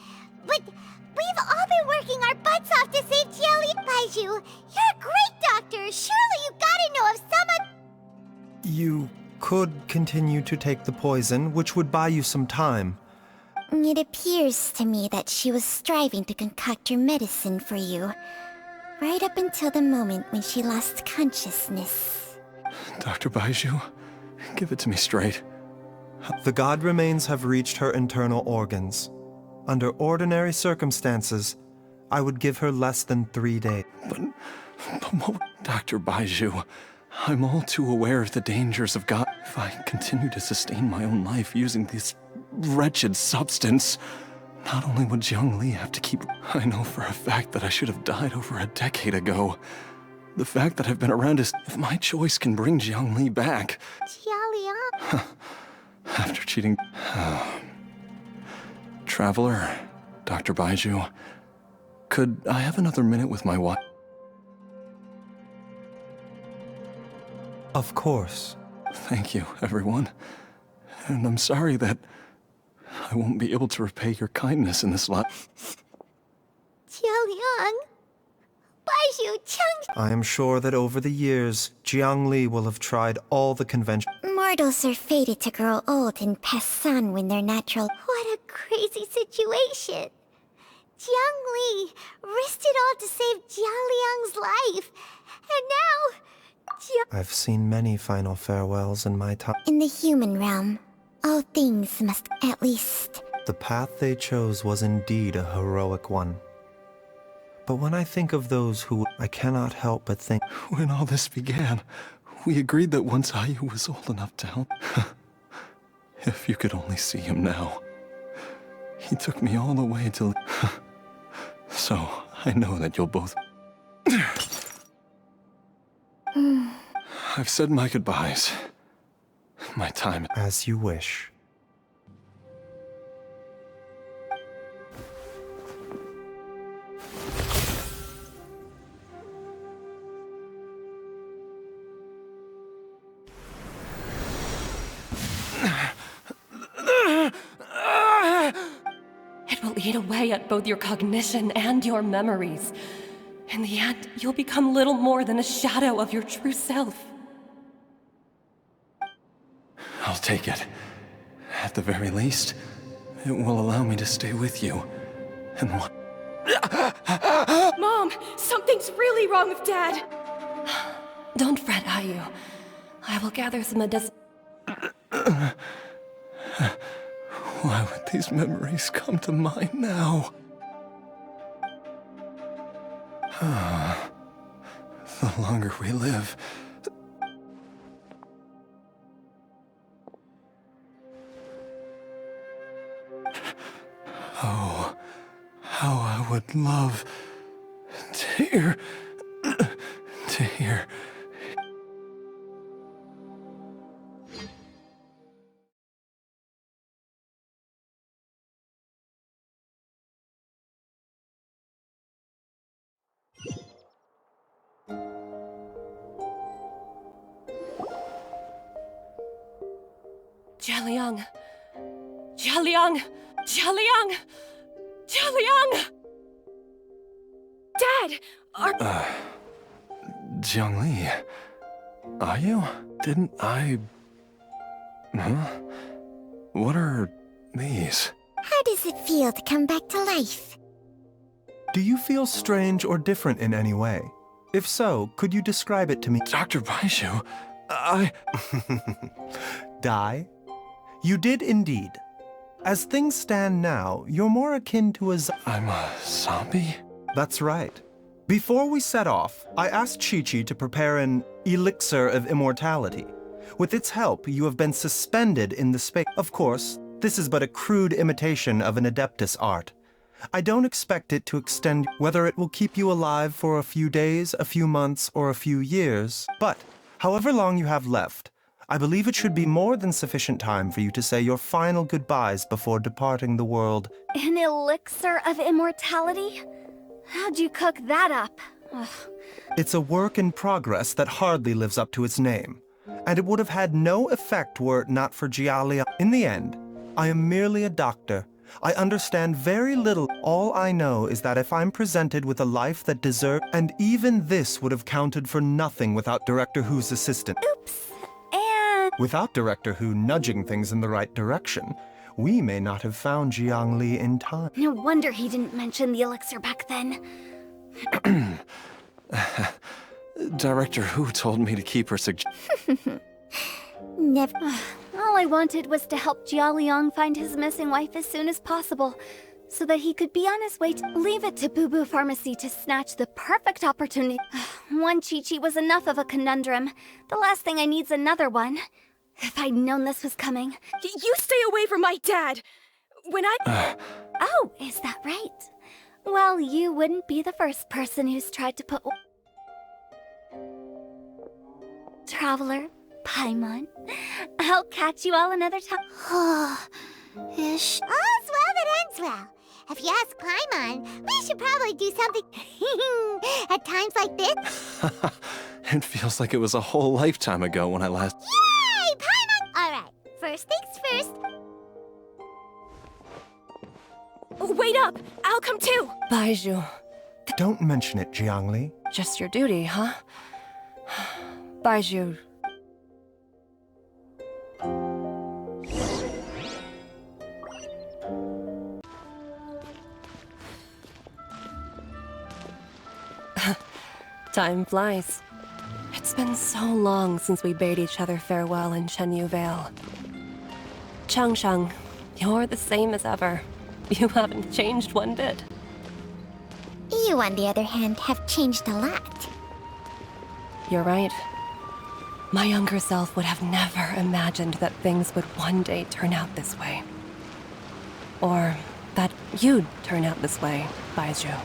But we've all been working our butts off to save Jialiang. Baiju, you're a great doctor. Surely you gotta know of some... You could continue to take the poison, which would buy you some time. It appears to me that she was striving to concoct your medicine for you, right up until the moment when she lost consciousness. Dr. Baiju, give it to me straight. The god remains have reached her internal organs. Under ordinary circumstances, I would give her less than 3 days. But Dr. Baiju, I'm all too aware of the dangers of God. If I continue to sustain my own life using this wretched substance, not only would Jiangli have to keep... I know for a fact that I should have died over a decade ago. The fact that I've been around is... If my choice can bring Jiangli back... Jialiang... After cheating... Traveler, Dr. Baiju, could I have another minute with my wife? Of course. Thank you, everyone. And I'm sorry that I won't be able to repay your kindness in this life. Jialiang... Baiju, Chung... I am sure that over the years, Jiangli will have tried all the conventions. Mortals are fated to grow old and pass on when they're natural. What a crazy situation. Jiangli risked it all to save Jialiang's life. And now... I've seen many final farewells in my time. In the human realm, all things must at least... The path they chose was indeed a heroic one. But when I think of those who... I cannot help but think... When all this began, we agreed that once Ayu was old enough to help... If you could only see him now. He took me all the way to... So, I know that you'll both... I've said my goodbyes. My time... As you wish. It will eat away at both your cognition and your memories. In the end, you'll become little more than a shadow of your true self. I'll take it. At the very least, it will allow me to stay with you. And what? Mom, something's really wrong with Dad. Don't fret, Ayu. I will gather some medicine. Why would these memories come to mind now? The longer we live... Oh, would love to hear... to hear... Jialiang! Jialiang! Jialiang! Jialiang! Dad! Jiangli, are you? Didn't I... Huh? What are these? How does it feel to come back to life? Do you feel strange or different in any way? If so, could you describe it to me? Dr. Baizhu, I... Die? You did indeed. As things stand now, you're more akin to a I'm a zombie? That's right. Before we set off, I asked Chi-Chi to prepare an elixir of immortality. With its help, you have been suspended in the space. Of course, this is but a crude imitation of an Adeptus art. I don't expect it to extend, whether it will keep you alive for a few days, a few months, or a few years. But, however long you have left, I believe it should be more than sufficient time for you to say your final goodbyes before departing the world. An elixir of immortality? How'd you cook that up? Ugh. It's a work in progress that hardly lives up to its name, and it would have had no effect were it not for Jialia. In the end, I am merely a doctor. I understand very little. All I know is that if I'm presented with a life that deserves, and even this would have counted for nothing without Director Hu's assistance. Oops. And... Without Director Hu nudging things in the right direction, we may not have found Jiangli in time. No wonder he didn't mention the elixir back then. Director Hu told me to keep her Never. All I wanted was to help Jialiang find his missing wife as soon as possible, so that he could be on his way to leave it to Boo Boo Pharmacy to snatch the perfect opportunity. One Chi-Chi was enough of a conundrum. The last thing I need's another one. If I'd known this was coming. You stay away from my dad! When I... Oh, is that right? Well, you wouldn't be the first person who's tried to put... Traveler, Paimon, I'll catch you all another time. Ish. All's well that ends well. If you ask Paimon, we should probably do something at times like this. It feels like it was a whole lifetime ago when I last... Yay, Paimon! Alright, first things first. Wait up! I'll come too! Baizhu, Don't mention it, Jiangli. just your duty, huh? Baizhu. Time flies. It's been so long since we bade each other farewell in Chenyu Vale. Changshang, you're the same as ever. You haven't changed one bit. You, on the other hand, have changed a lot. You're right. My younger self would have never imagined that things would one day turn out this way. Or that you'd turn out this way, Baizhu.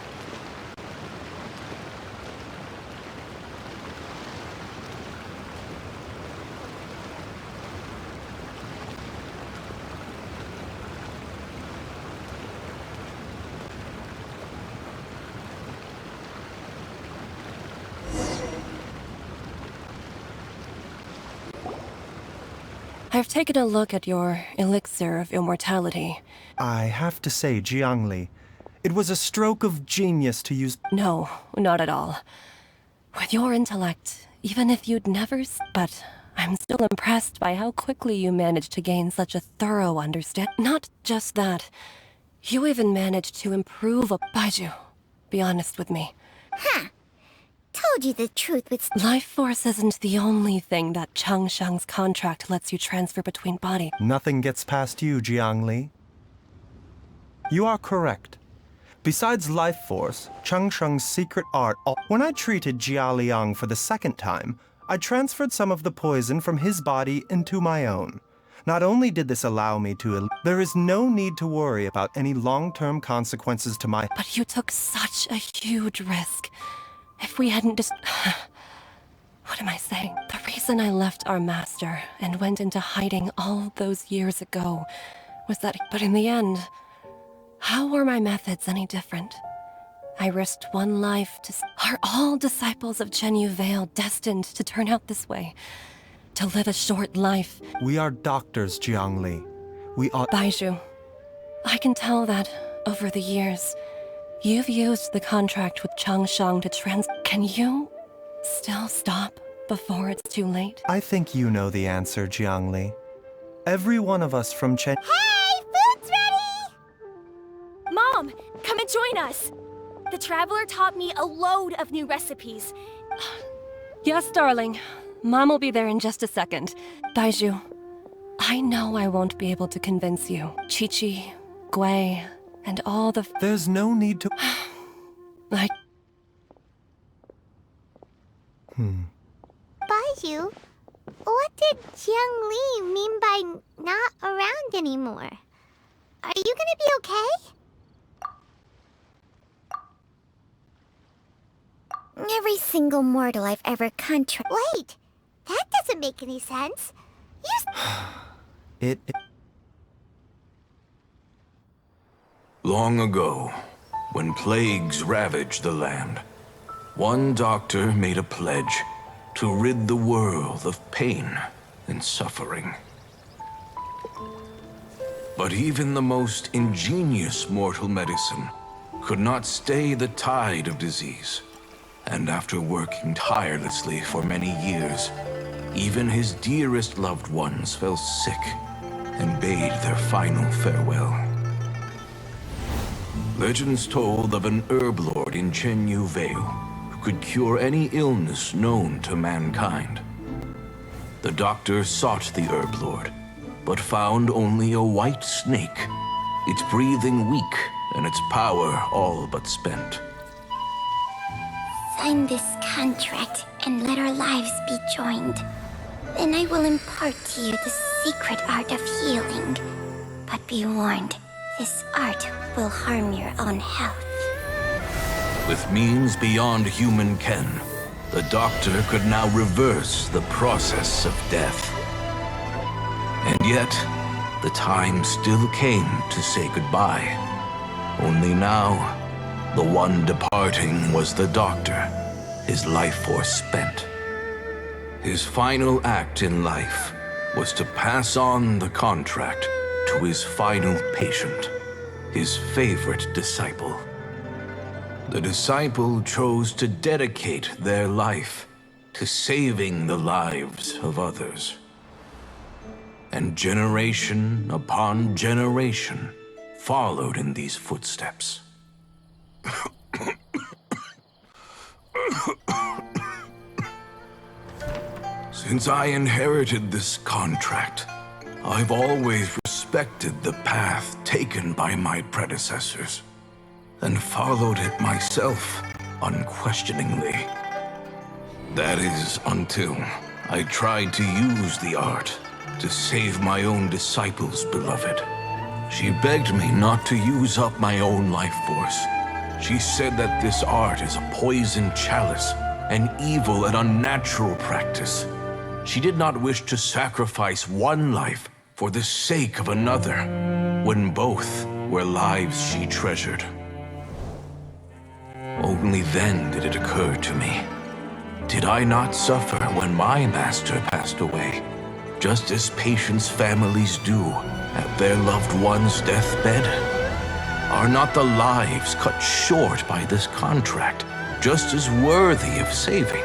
I've taken a look at your elixir of immortality. I have to say, Jiangli, it was a stroke of genius to use... No, not at all. With your intellect, even if you'd never... But I'm still impressed by how quickly you managed to gain such a thorough understanding. Not just that. You even managed to improve a... Baizhu, be honest with me. Huh. Told you the truth with... Life force isn't the only thing that Changshang's contract lets you transfer between bodies. Nothing gets past you, Jiangli. You are correct. Besides life force, Changsheng's secret art... When I treated Jialiang for the second time, I transferred some of the poison from his body into my own. Not only did this allow me to... There is no need to worry about any long-term consequences to my... But you took such a huge risk. If we hadn't just... What am I saying? The reason I left our master and went into hiding all those years ago was that... But in the end, how were my methods any different? I risked one life to... Are all disciples of Chenyu Vale destined to turn out this way? To live a short life? We are doctors, Jiangli. We are... Baizhu, I can tell that, over the years, you've used the contract with Changshang to Can you still stop before it's too late? I think you know the answer, Jiangli. Every one of us from Chen... Hey, food's ready! Mom, come and join us! The Traveler taught me a load of new recipes. Yes, darling. Mom will be there in just a second. Baizhu, I know I won't be able to convince you. Chi-Chi, Gui, and all the... There's no need to... Baizhu, what did Jiang Li mean by not around anymore? Are you gonna be okay? Every single mortal I've ever Wait! That doesn't make any sense. It... Long ago, when plagues ravaged the land, one doctor made a pledge to rid the world of pain and suffering. But even the most ingenious mortal medicine could not stay the tide of disease. And after working tirelessly for many years, even his dearest loved ones fell sick and bade their final farewell. Legends told of an herb lord in Chenyu Vale who could cure any illness known to mankind. The doctor sought the herb lord, but found only a white snake, its breathing weak and its power all but spent. Sign this contract and let our lives be joined. Then I will impart to you the secret art of healing. But be warned, this art will harm your own health. With means beyond human ken, the doctor could now reverse the process of death. And yet, the time still came to say goodbye. Only now, the one departing was the doctor, his life force spent. His final act in life was to pass on the contract to his final patient, his favorite disciple. The disciple chose to dedicate their life to saving the lives of others. And generation upon generation followed in these footsteps. Since I inherited this contract, I've always respected the path taken by my predecessors, and followed it myself unquestioningly. That is, until I tried to use the art to save my own disciple's beloved. She begged me not to use up my own life force. She said that this art is a poisoned chalice, an evil and unnatural practice. She did not wish to sacrifice one life for the sake of another, when both were lives she treasured. Only then did it occur to me. Did I not suffer when my master passed away, just as patients' families do at their loved one's deathbed? Are not the lives cut short by this contract just as worthy of saving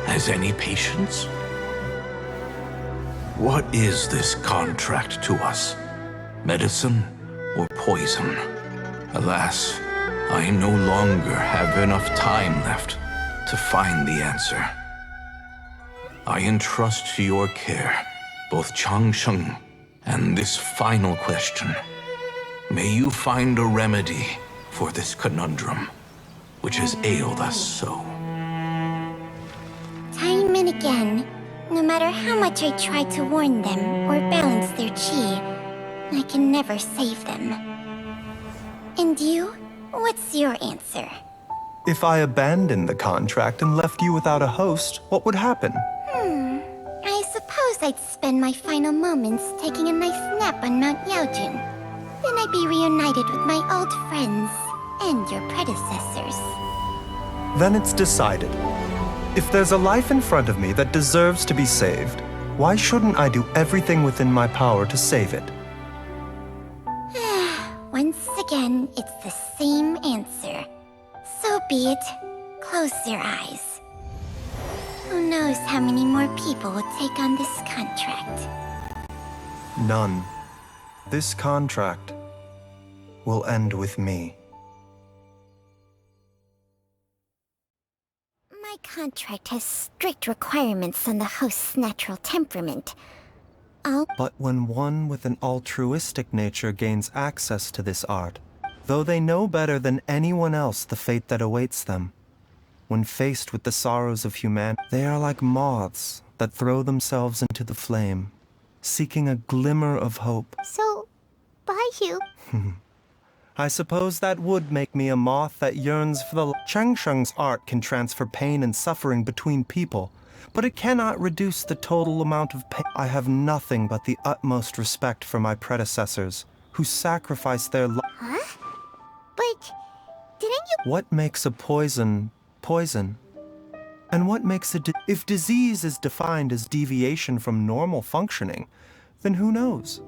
as any patients? What is this contract to us? Medicine or poison? Alas, I no longer have enough time left to find the answer. I entrust to your care both Changsheng and this final question. May you find a remedy for this conundrum, which has ailed us so. Time and again, no No matter how much I try to warn them or balance their chi, I can never save them. And you? What's your answer? If I abandoned the contract and left you without a host, what would happen? I suppose I'd spend my final moments taking a nice nap on Mount Yaojin. Then I'd be reunited with my old friends and your predecessors. Then it's decided. If there's a life in front of me that deserves to be saved, why shouldn't I do everything within my power to save it? Once again, it's the same answer. So be it. Close your eyes. Who knows how many more people will take on this contract? None. This contract will end with me. My contract has strict requirements on the host's natural temperament. But when one with an altruistic nature gains access to this art, though they know better than anyone else the fate that awaits them, when faced with the sorrows of humanity, they are like moths that throw themselves into the flame, seeking a glimmer of hope. So, Baiju. I suppose that would make me a moth that yearns for the Cheng Sheng's art can transfer pain and suffering between people, but it cannot reduce the total amount of pain. I have nothing but the utmost respect for my predecessors, who sacrificed their life. Huh? But didn't you... What makes a poison poison? And what makes it... If disease is defined as deviation from normal functioning, then who knows?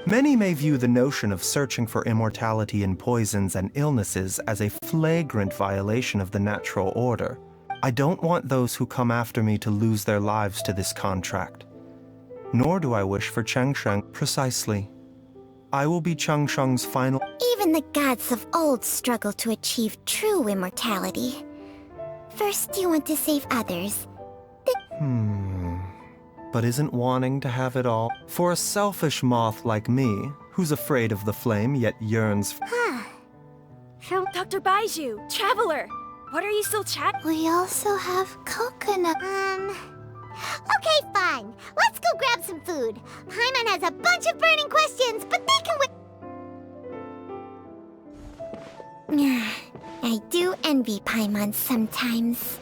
Many may view the notion of searching for immortality in poisons and illnesses as a flagrant violation of the natural order. I don't want those who come after me to lose their lives to this contract. Nor do I wish for Cheng Sheng precisely. I will be Cheng Sheng's final... Even the gods of old struggle to achieve true immortality. First you want to save others. But isn't wanting to have it all for a selfish moth like me, who's afraid of the flame yet yearns Dr. Baiju, Traveler, what are you still chatting? We also have coconut. Okay, fine. Let's go grab some food. Paimon has a bunch of burning questions, but they can wait. I do envy Paimon sometimes.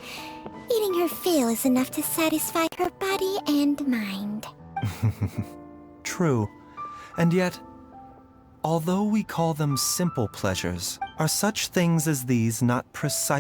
Eating her fill is enough to satisfy her body and mind. True. And yet, although we call them simple pleasures, are such things as these not precise?